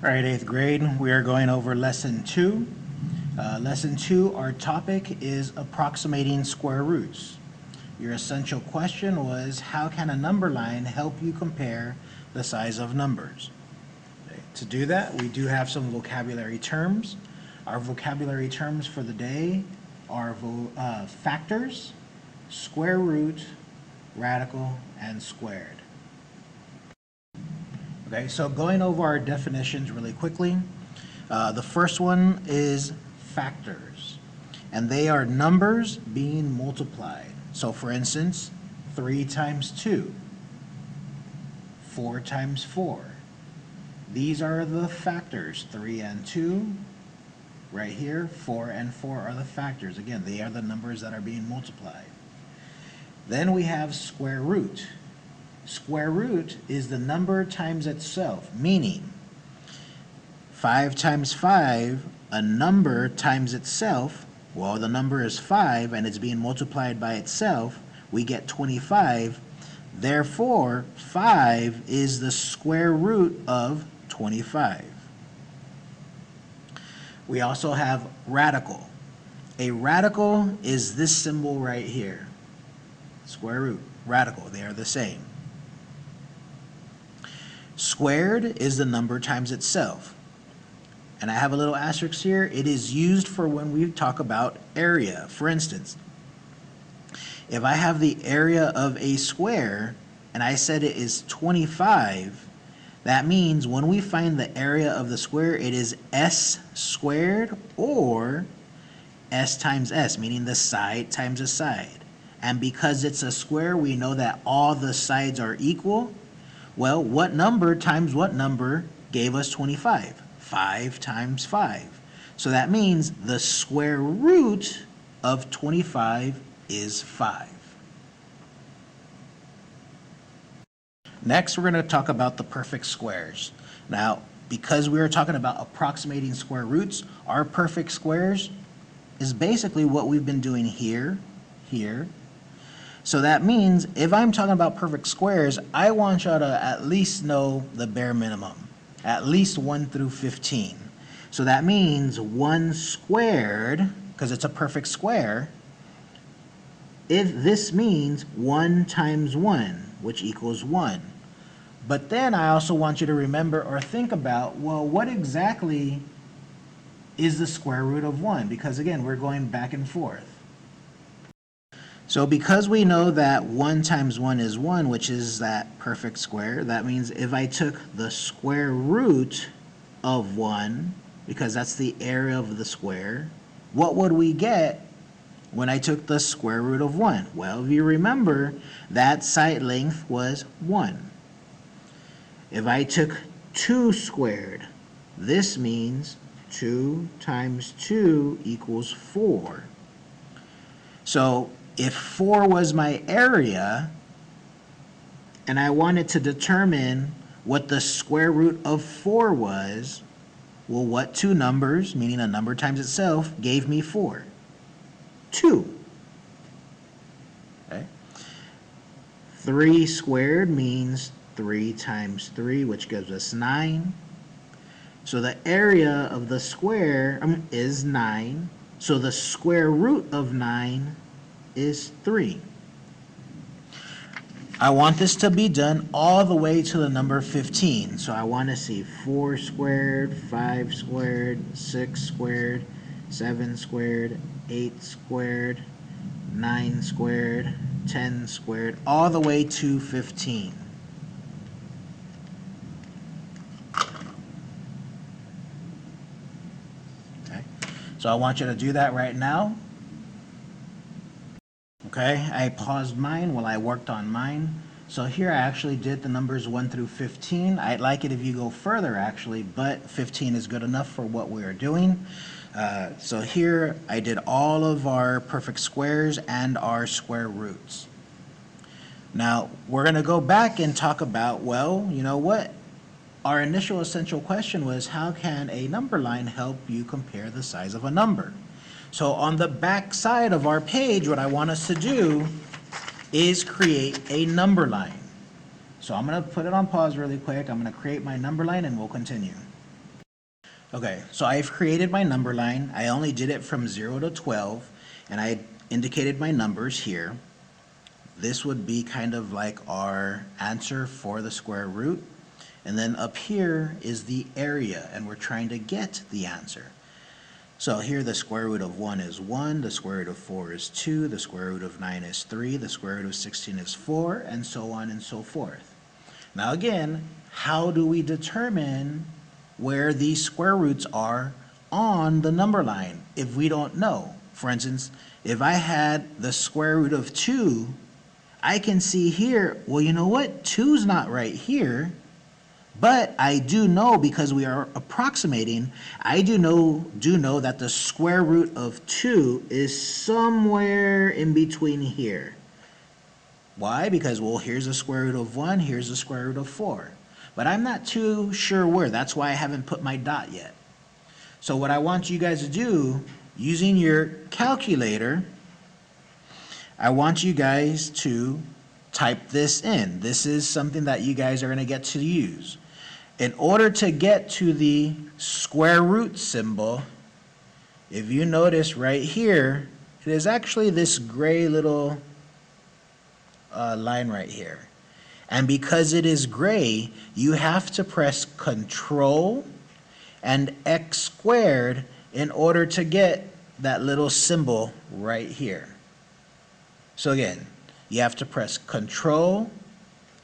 All right, 8th grade, we are going over Lesson 2. Lesson 2, our topic is approximating square roots. Your essential question was, how can a number line help you compare the size of numbers? Okay, to do that, we do have some vocabulary terms. Our vocabulary terms for the day are factors, square root, radical, and squared. Okay, so going over our definitions really quickly, the first one is factors, and they are numbers being multiplied. So for instance, 3 times 2, 4 times 4. These are the factors, 3 and 2, right here, 4 and 4 are the factors. Again, they are the numbers that are being multiplied. Then we have square root. Square root is the number times itself, meaning 5 times 5, a number times itself, well, the number is 5 and it's being multiplied by itself, we get 25. Therefore, 5 is the square root of 25. We also have radical. A radical is this symbol right here. Square root, radical, they are the same. Squared is the number times itself. And I have a little asterisk here. It is used for when we talk about area. For instance, if I have the area of a square and I said it is 25, that means when we find the area of the square, it is s squared or s times s, meaning the side times the side. And because it's a square, we know that all the sides are equal. Well, what number times what number gave us 25? 5 times 5. So that means the square root of 25 is 5. Next, we're going to talk about the perfect squares. Now, because we are talking about approximating square roots, our perfect squares is basically what we've been doing here, here. So that means if I'm talking about perfect squares, I want y'all to at least know the bare minimum, at least 1 through 15. So that means 1 squared, because it's a perfect square, if this means 1 times 1, which equals 1. But then I also want you to remember or think about, well, what exactly is the square root of 1? Because again, we're going back and forth. So because we know that 1 times 1 is 1, which is that perfect square, that means if I took the square root of 1, because that's the area of the square, what would we get when I took the square root of 1? Well, if you remember, that side length was 1. If I took 2 squared, this means 2 times 2 equals 4. So if 4 was my area, and I wanted to determine what the square root of 4 was, well, what two numbers, meaning a number times itself, gave me 4? 2. Okay. 3 squared means 3 times 3, which gives us 9. So the area of the square is 9. So the square root of 9 is 3. I want this to be done all the way to the number 15. So I want to see 4 squared, 5 squared, 6 squared, 7 squared, 8 squared, 9 squared, 10 squared, all the way to 15. Okay, so I want you to do that right now. Okay, I paused mine while I worked on mine. So here I actually did the numbers 1 through 15. I'd like it if you go further actually, but 15 is good enough for what we are doing. So here I did all of our perfect squares and our square roots. Now we're going to go back and talk about, well, you know what? Our initial essential question was, how can a number line help you compare the size of a number? So on the back side of our page, what I want us to do is create a number line. So I'm going to put it on pause really quick. I'm going to create my number line and we'll continue. Okay, so I've created my number line. I only did it from 0 to 12, and I indicated my numbers here. This would be kind of like our answer for the square root. And then up here is the area, and we're trying to get the answer. So here the square root of 1 is 1, the square root of 4 is 2, the square root of 9 is 3, the square root of 16 is 4, and so on and so forth. Now again, how do we determine where these square roots are on the number line if we don't know? For instance, if I had the square root of 2, I can see here, well, you know what? 2's not right here. But I do know, because we are approximating, I do know that the square root of 2 is somewhere in between here. Why? Because, well, here's the square root of 1, here's the square root of 4. But I'm not too sure where. That's why I haven't put my dot yet. So what I want you guys to do, using your calculator, I want you guys to type this in. This is something that you guys are going to get to use. In order to get to the square root symbol, if you notice right here, it is actually this gray little line right here. And because it is gray, you have to press Control and X squared in order to get that little symbol right here. So again, you have to press Control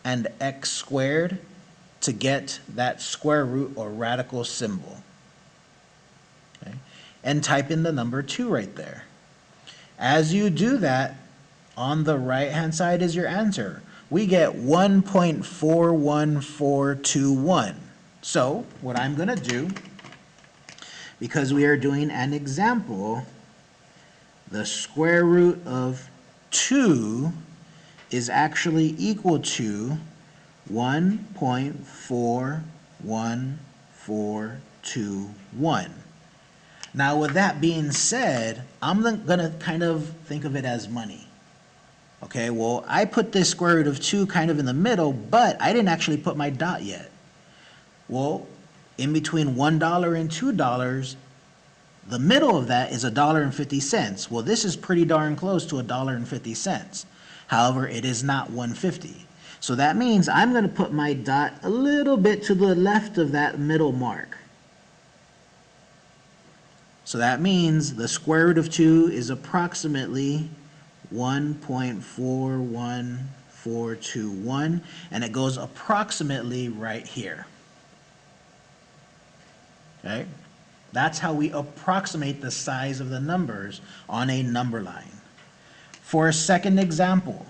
and X squared to get that square root or radical symbol. Okay? And type in the number 2 right there. As you do that, on the right hand side is your answer. We get 1.41421. So what I'm going to do, because we are doing an example, the square root of 2 is actually equal to 1.41421. Now, with that being said, I'm going to kind of think of it as money. Okay, well, I put this square root of 2 kind of in the middle, but I didn't actually put my dot yet. Well, in between $1 and $2, the middle of that is $1.50. Well, this is pretty darn close to $1.50. However, it is not 150. So that means I'm going to put my dot a little bit to the left of that middle mark. So that means the square root of 2 is approximately 1.41421, and it goes approximately right here. Okay? That's how we approximate the size of the numbers on a number line. For a second example,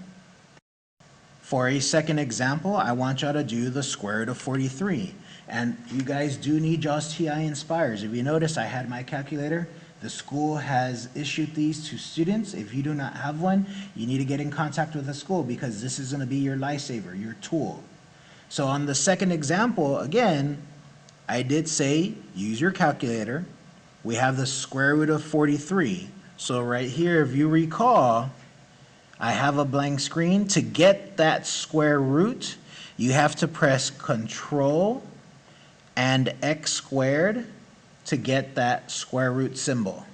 I want y'all to do the square root of 43. And you guys do need JAWS TI Inspires. If you notice, I had my calculator. The school has issued these to students. If you do not have one, you need to get in contact with the school, because this is going to be your lifesaver, your tool. So on the second example, again, I did say use your calculator. We have the square root of 43. So right here, if you recall, I have a blank screen. To get that square root, you have to press Control and X squared to get that square root symbol.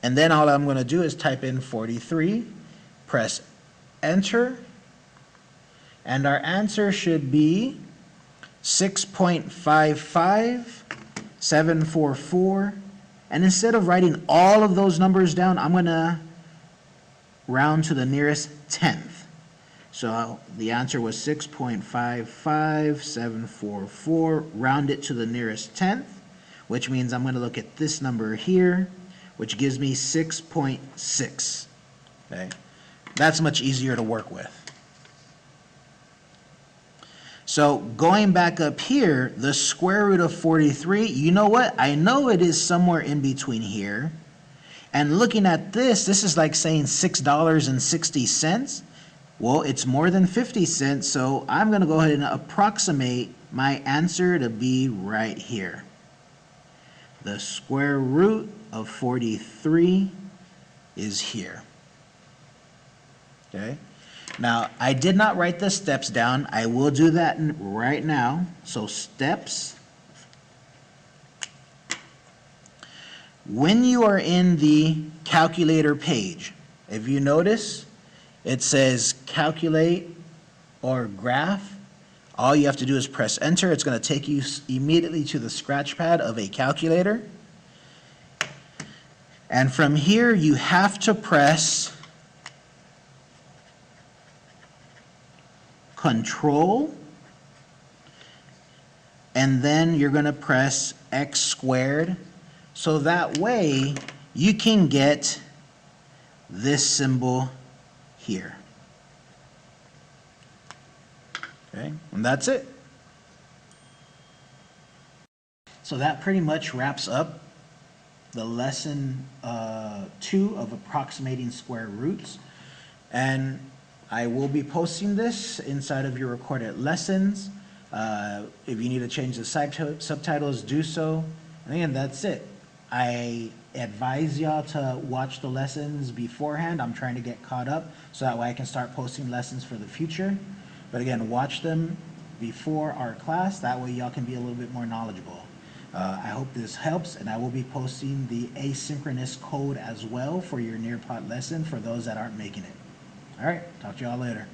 And then all I'm going to do is type in 43, press Enter, and our answer should be 6.55744. And instead of writing all of those numbers down, I'm going to round to the nearest tenth. So the answer was 6.55744, round it to the nearest tenth, which means I'm going to look at this number here, which gives me 6.6. Okay? That's much easier to work with. So going back up here, the square root of 43, you know what? I know it is somewhere in between here. And looking at this is like saying $6.60. Well, it's more than 50 cents, so I'm going to go ahead and approximate my answer to be right here. The square root of 43 is here. Okay? Now, I did not write the steps down. I will do that right now. So steps. When you are in the calculator page, if you notice, it says calculate or graph. All you have to do is press enter. It's going to take you immediately to the scratch pad of a calculator. And from here, you have to press Control, and then you're going to press X squared. So that way, you can get this symbol here. Okay, and that's it. So that pretty much wraps up the lesson 2 of approximating square roots. And I will be posting this inside of your recorded lessons. If you need to change the subtitles, do so. And again, that's it. I advise y'all to watch the lessons beforehand. I'm trying to get caught up so that way I can start posting lessons for the future. But again, watch them before our class. That way y'all can be a little bit more knowledgeable. I hope this helps, and I will be posting the asynchronous code as well for your Nearpod lesson for those that aren't making it. All right, talk to y'all later.